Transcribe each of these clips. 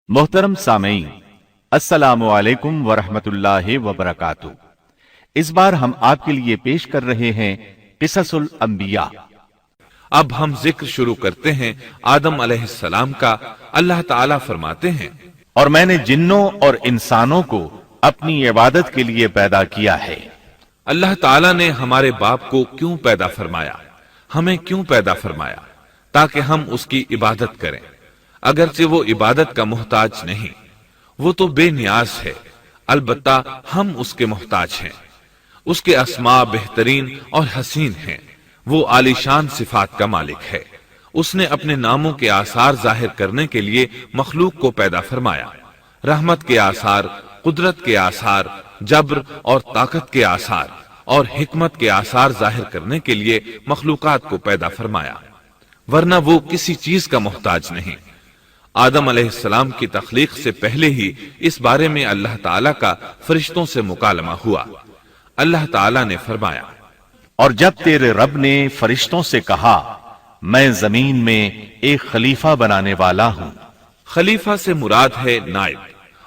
मोहतरम सामईन, अस्सलामु अलैकुम वरहमतुल्लाहि वबरकातुहू। इस बार हम आपके लिए पेश कर रहे हैं क़िससुल अंबिया। अब हम जिक्र शुरू करते हैं आदम अलैहिस्सलाम का। अल्लाह ताला फरमाते हैं, और मैंने जिन्नों और इंसानों को अपनी इबादत के लिए पैदा किया है। अल्लाह ताला ने हमारे बाप को क्यों पैदा फरमाया, हमें क्यों पैदा फरमाया? ताकि हम उसकी इबादत करें, अगरचे वो इबादत का मोहताज नहीं, वो तो बेनियाज है, अलबत्ता हम उसके मोहताज हैं। उसके अस्मा बेहतरीन और हसीन हैं, वो आलीशान सिफात का मालिक है। उसने अपने नामों के आसार जाहिर करने के लिए मखलूक को पैदा फरमाया। रहमत के आसार, कुदरत के आसार, जब्र और ताकत के आसार और हिकमत के आसार जाहिर करने के लिए मखलूकात को पैदा फरमाया, वरना वो किसी चीज का मोहताज नहीं। आदम अलैहिस्सलाम की तख्लीक से पहले ही इस बारे में अल्लाह ताला का फरिश्तों से मुकालमा हुआ। अल्लाह ताला ने फरमाया, और जब तेरे रब ने फरिश्तों से कहा, मैं जमीन में एक खलीफा बनाने वाला हूं। खलीफा से मुराद है नाइब,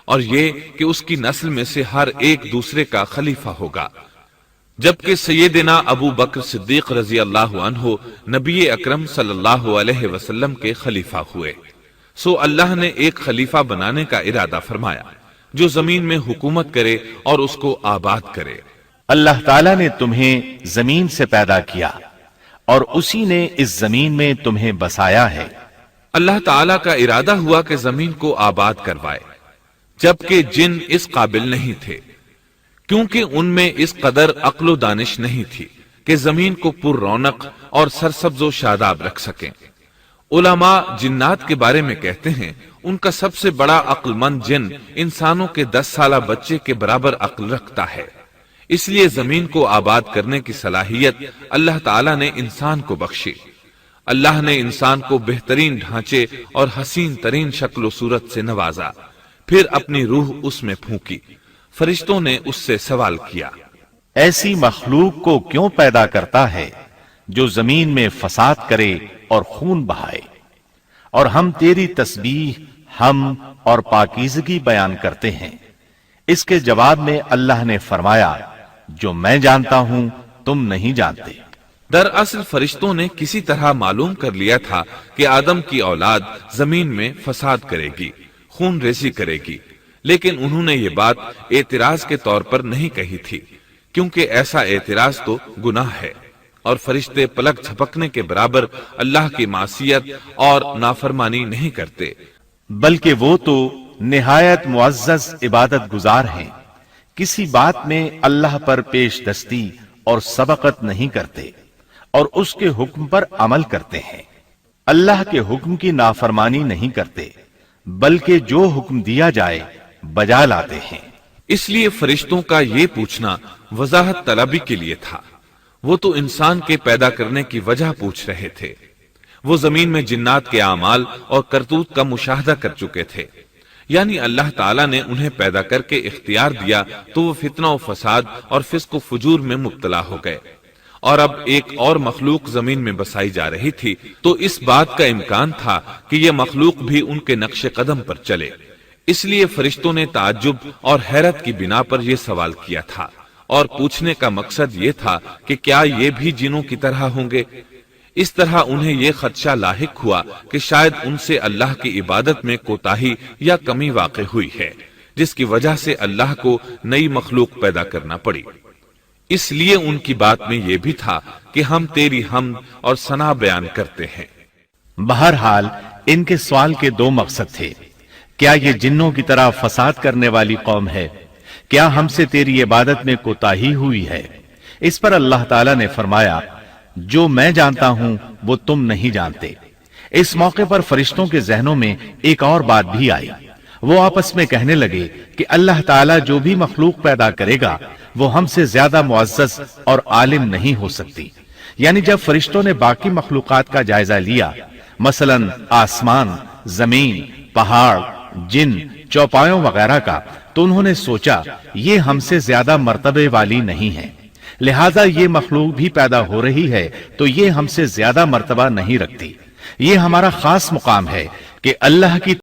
और ये कि उसकी नस्ल में से हर एक दूसरे का खलीफा होगा। जबकि सैयदना अबू बकर सिद्दीक रजी अल्लाह अन्हु नबी अकरम सल्लल्लाहु अलैहि वसल्लम के खलीफा हुए, सो अल्लाह ने एक खलीफा बनाने का इरादा फरमाया जो जमीन में हुकूमत करे और उसको आबाद करे। अल्लाह ताला ने तुम्हें जमीन से पैदा किया और उसी ने इस जमीन में तुम्हें बसाया है। अल्लाह ताला का इरादा हुआ कि जमीन को आबाद करवाए, जबकि जिन इस काबिल नहीं थे, क्योंकि उनमें इस कदर अक्ल दानिश नहीं थी कि जमीन को पुर रौनक और सरसब्जो शादाब रख सकें। उलमा जिन्नात के बारे में कहते हैं, उनका सबसे बड़ा अक्लमंद जिन इंसानों के 10 साला बच्चे के बराबर अक्ल रखता है। इसलिए जमीन को आबाद करने की सलाहियत अल्लाह ताला ने इंसान को बख्शी। अल्लाह ने इंसान को बेहतरीन ढांचे और हसीन तरीन शक्ल सूरत से नवाजा, फिर अपनी रूह उसमें फूंकी। फरिश्तों ने उससे सवाल किया, ऐसी मखलूक को क्यों पैदा करता है जो जमीन में फसाद करे और खून बहाए? और हम तेरी तस्बीह, हम और पाकीज़गी बयान करते हैं। इसके जवाब में अल्लाह ने फरमाया, जो मैं जानता हूं तुम नहीं जानते। दरअसल फरिश्तों ने किसी तरह मालूम कर लिया था कि आदम की औलाद जमीन में फसाद करेगी, खून रेसी करेगी, लेकिन उन्होंने ये बात एतराज के तौर पर नहीं कही थी, क्योंकि ऐसा एतराज तो गुनाह है और फरिश्ते पलक झपकने के बराबर अल्लाह की मासियत और नाफरमानी नहीं करते, बल्कि वो तो निहायत मुअज़्ज़ज़ इबादत गुजार हैं। किसी बात में अल्लाह पर पेश दस्ती और सबकत नहीं करते और उसके हुक्म पर अमल करते हैं। अल्लाह के हुक्म की नाफरमानी नहीं करते, बल्कि जो हुक्म दिया जाए बजा लाते हैं। इसलिए फरिश्तों का ये पूछना वजाहत तलबी के लिए था। वो तो इंसान के पैदा करने की वजह पूछ रहे थे। वो जमीन में जिन्नात के आमाल और करतूत का मुशाहदा कर चुके थे, यानी अल्लाह ताला ने उन्हें पैदा करके इख्तियार दिया तो वो फितना और फसाद और फिस्क व फुजूर में मुब्तला हो गए। और अब एक और मखलूक जमीन में बसाई जा रही थी, तो इस बात का इम्कान था कि यह मखलूक भी उनके नक्शे कदम पर चले। इसलिए फरिश्तों ने ताज्जुब और हैरत की बिना पर यह सवाल किया था, और पूछने का मकसद ये था कि क्या ये भी जिनों की तरह होंगे। इस तरह उन्हें यह खदशा लाहिक हुआ कि शायद उनसे अल्लाह की इबादत में कोताही या कमी वाक़े हुई है, जिसकी वजह से अल्लाह को नई मखलूक पैदा करना पड़ी। इसलिए उनकी बात में यह भी था कि हम तेरी हमद और सना बयान करते हैं। बहरहाल इनके सवाल के दो मकसद थे। क्या ये जिन्नों की तरह फसाद करने वाली कौम है? क्या हमसे तेरी इबादत में कोताही हुई है? इस पर अल्लाह ताला ने फरमाया, जो मैं जानता हूं वो तुम नहीं जानते। इस मौके पर फरिश्तों के जहनों में एक और बात भी आई। वो आपस में कहने लगे कि अल्लाह ताला जो भी मखलूक पैदा करेगा वो हमसे ज्यादा मुअज़्ज़ज़ और आलिम नहीं हो सकती। यानी जब फरिश्तों ने बाकी मखलूकात का जायजा लिया, मसलन आसमान, जमीन, पहाड़, जिन, चौपायों वगैरह का, तो उन्होंने सोचा ये हमसे ज्यादा मर्तबे वाली नहीं है, लिहाजा ये मखलूक भी पैदा हो रही है तो ये हमसे ज्यादा मर्तबा नहीं रखती। ये हमारा खास मुकाम है कि अल्लाह की